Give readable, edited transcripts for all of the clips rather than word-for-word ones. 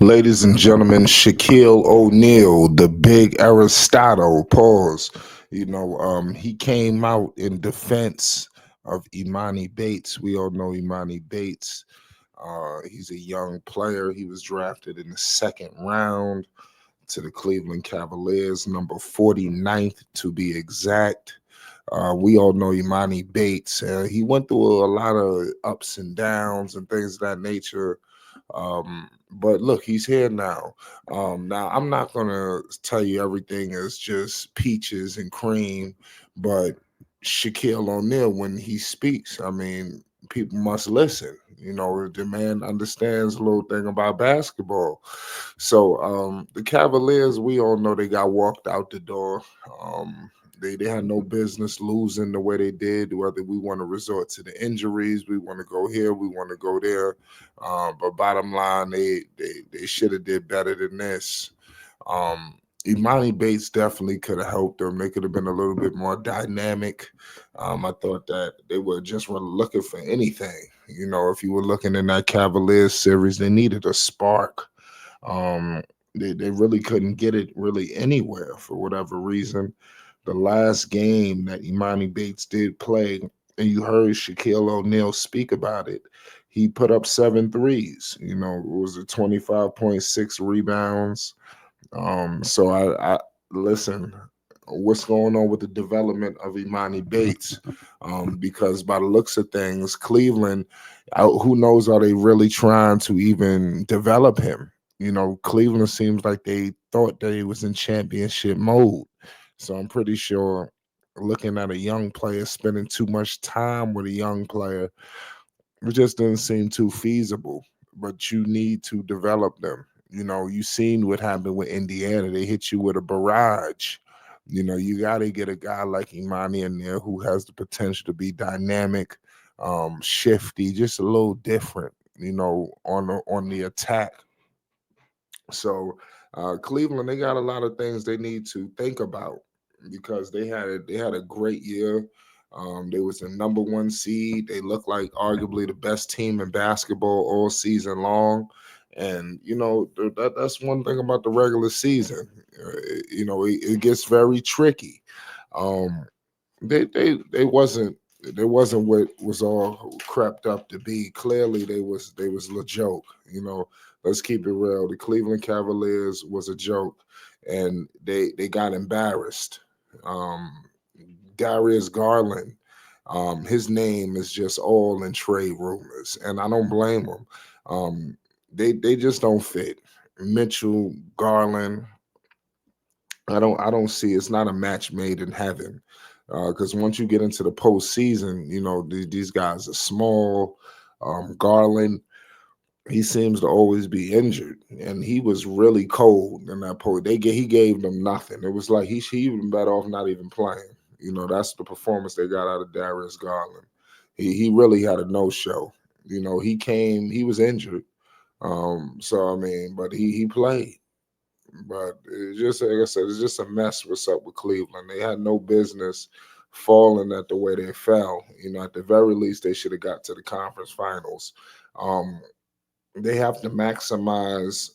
Ladies and gentlemen, Shaquille O'Neal, the big Aristotle, pause. He came out in defense of Emoni Bates. We all know Emoni Bates. He's a young player. He was drafted in the second round to the Cleveland Cavaliers, number 49th to be exact. We all know Emoni Bates. He went through a lot of ups and downs and things of that nature. But look, he's here now. Now, I'm not going to tell you everything is just peaches and cream, but Shaquille O'Neal, when he speaks, I mean, people must listen. The man understands a little thing about basketball. So the Cavaliers, we all know they got walked out the door. They had no business losing the way they did. Whether we want to resort to the injuries, we want to go here, we want to go there. But bottom line, they should have did better than this. Emoni Bates definitely could have helped them. They could have been a little bit more dynamic. I thought that they were just were looking for anything. If you were looking in that Cavaliers series, they needed a spark. Um, they really couldn't get it really anywhere for whatever reason. The last game that Emoni Bates did play, and you heard Shaquille O'Neal speak about it, he put up 7 threes. It was a 25.6 rebounds. So I listen. What's going on with the development of Emoni Bates? Because by the looks of things, Cleveland, who knows, are they really trying to even develop him? Cleveland seems like they thought that he was in championship mode. So I'm pretty sure looking at a young player, spending too much time with a young player, it just doesn't seem too feasible. But you need to develop them. You seen what happened with Indiana. They hit you with a barrage. You got to get a guy like Imani in there who has the potential to be dynamic, shifty, just a little different, on the attack. So Cleveland, they got a lot of things they need to think about because they had a great year. They was the number one seed. They look like arguably the best team in basketball all season long. And that's one thing about the regular season. It gets very tricky. Um, they wasn't what was all crept up to be. Clearly, they was a joke. Let's keep it real. The Cleveland Cavaliers was a joke, and they got embarrassed. Um, Darius Garland, his name is just all in trade rumors, and I don't blame them. They just don't fit. Mitchell, Garland, I don't see it's not a match made in heaven. Because once you get into the postseason, these guys are small. Garland, he seems to always be injured, and he was really cold in that post. He gave them nothing. It was like he even better off not even playing. That's the performance they got out of Darius Garland. He really had a no show. He was injured. So I mean, but he played. But it's just like I said, it's just a mess what's up with Cleveland. They had no business falling at the way they fell. At the very least, they should have got to the conference finals. Um, they have to maximize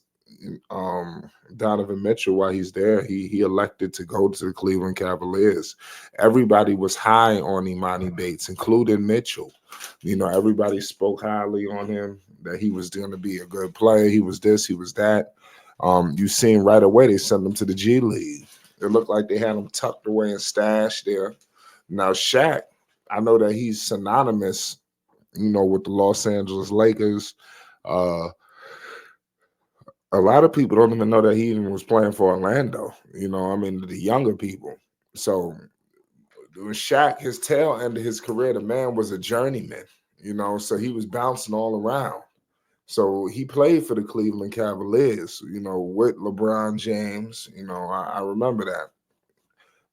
Donovan Mitchell while he's there. He elected to go to the Cleveland Cavaliers. Everybody was high on Emoni Bates, including Mitchell. Everybody spoke highly on him that he was going to be a good player. He was this, he was that. You seen right away they sent him to the G League. It looked like they had him tucked away and stashed there. Now Shaq, I know that he's synonymous, with the Los Angeles Lakers. Uh, a lot of people don't even know that he even was playing for Orlando. I mean, the younger people. So when Shaq, his tail end of his career, the man was a journeyman. So he was bouncing all around. So he played for the Cleveland Cavaliers, with LeBron James. I remember that.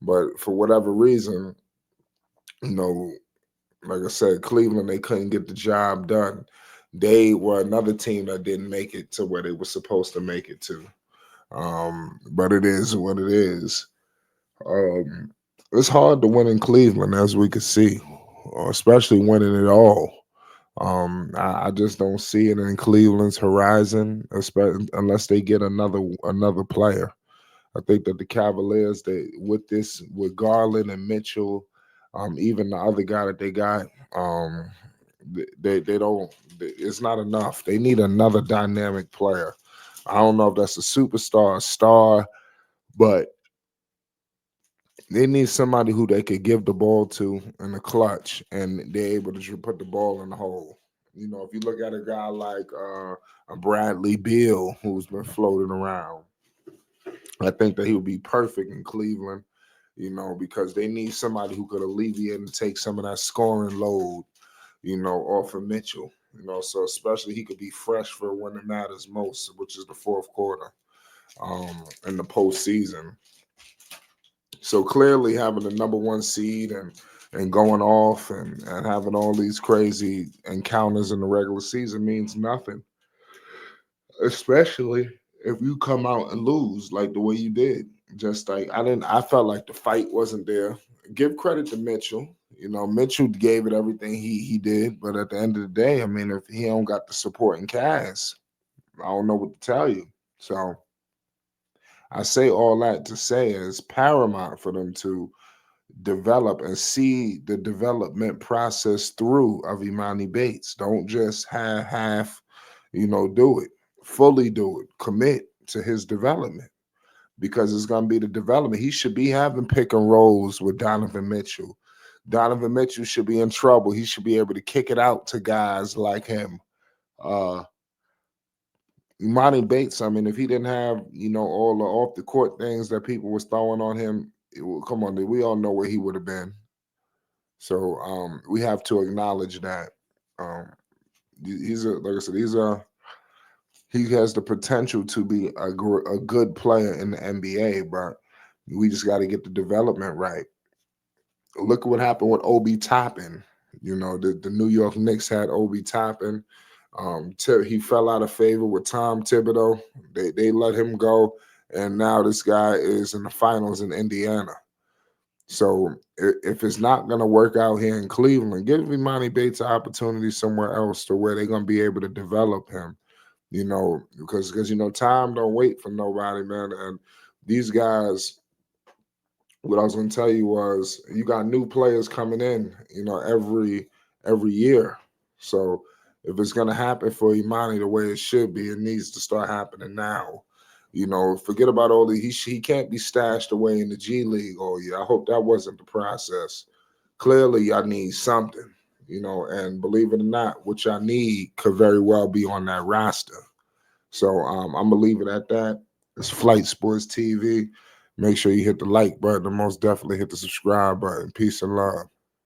But for whatever reason, you know, like I said, Cleveland, they couldn't get the job done. They were another team that didn't make it to where they were supposed to make it to. But it is what it is. Um, it's hard to win in Cleveland, as we could see, especially winning it all. I just don't see it in Cleveland's horizon, especially unless they get another player. I think that the Cavaliers, they with this with Garland and Mitchell, even the other guy that they got, um, they don't. It's not enough. They need another dynamic player. I don't know if that's a superstar, a star, but they need somebody who they could give the ball to in the clutch, and they're able to put the ball in the hole. You know, if you look at a guy like a Bradley Beal, who's been floating around, I think that he would be perfect in Cleveland. You know, because they need somebody who could alleviate and take some of that scoring load, you know, off of Mitchell. You know, so especially he could be fresh for when it matters most, which is the fourth quarter, in the postseason. So clearly having the number one seed and going off and having all these crazy encounters in the regular season means nothing, especially if you come out and lose like the way you did. Just like I felt like the fight wasn't there. Give credit to Mitchell. You know, Mitchell gave it everything he did, but at the end of the day, I mean, if he don't got the supporting cast, I don't know what to tell you. So I say all that to say it's paramount for them to develop and see the development process through of Imani Bates. Don't just half, you know, do it. Fully do it. Commit to his development because it's gonna be the development. He should be having pick and rolls with Donovan Mitchell. Donovan Mitchell should be in trouble. He should be able to kick it out to guys like him. Uh Imani Bates, I mean, if he didn't have, you know, all the off the court things that people was throwing on him, come on, we all know where he would have been. So we have to acknowledge that um, he's a like I said, he has the potential to be a good player in the NBA, but we just got to get the development right. Look at what happened with Obi Toppin. You know, the New York Knicks had Obi Toppin. He fell out of favor with Tom Thibodeau. They let him go, and now this guy is in the finals in Indiana. So if it's not going to work out here in Cleveland, give Imani Bates an opportunity somewhere else to where they're going to be able to develop him. You know, because you know time don't wait for nobody, man. And these guys, what I was going to tell you was you got new players coming in. You know, every year. So if it's going to happen for Imani the way it should be, it needs to start happening now. You know, forget about all the he can't be stashed away in the G League all year. I hope that wasn't the process. Clearly, y'all need something, you know, and believe it or not, what y'all need could very well be on that roster. So I'm gonna leave it at that. It's Flight Sports TV. Make sure you hit the like button and most definitely hit the subscribe button. Peace and love.